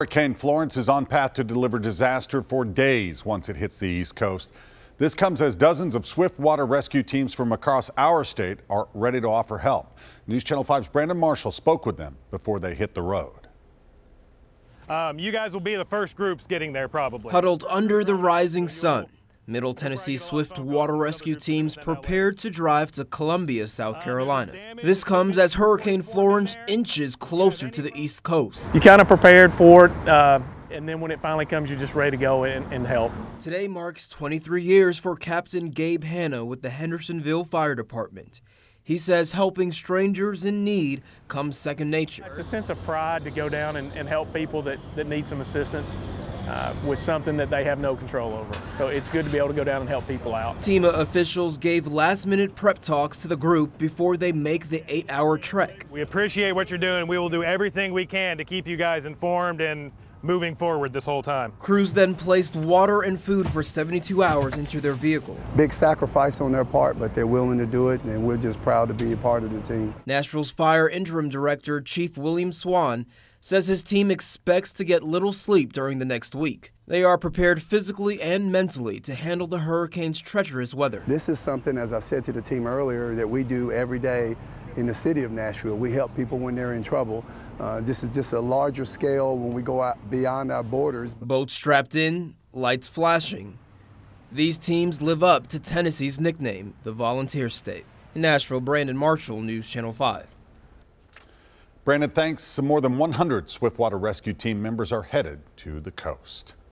Hurricane Florence is on path to deliver disaster for days once it hits the East Coast. This comes as dozens of swift water rescue teams from across our state are ready to offer help. News Channel 5's Brandon Marshall spoke with them before they hit the road. You guys will be the first groups getting there probably. Huddled under the rising sun, Middle Tennessee Swift Water Rescue teams prepared to drive to Columbia, South Carolina. This comes as Hurricane Florence inches closer to the East Coast. You kind of prepared for it, and then when it finally comes, you're just ready to go and help. Today marks 23 years for Captain Gabe Hanna with the Hendersonville Fire Department. He says helping strangers in need comes second nature. It's a sense of pride to go down and help people that need some assistance with something that they have no control over. So it's good to be able to go down and help people out. TEMA officials gave last-minute prep talks to the group before they make the 8-hour trek. We appreciate what you're doing. We will do everything we can to keep you guys informed and moving forward this whole time. Crews then placed water and food for 72 hours into their vehicles. Big sacrifice on their part, but they're willing to do it, and we're just proud to be a part of the team. Nashville's Fire Interim Director, Chief William Swan, says his team expects to get little sleep during the next week. They are prepared physically and mentally to handle the hurricane's treacherous weather. This is something, as I said to the team earlier, that we do every day in the city of Nashville. We help people when they're in trouble. This is just a larger scale when we go out beyond our borders. Boats strapped in, lights flashing. These teams live up to Tennessee's nickname, the Volunteer State. In Nashville, Brandon Marshall, News Channel 5. Brandon, thanks. Some more than 100 Swift Water Rescue Team members are headed to the coast.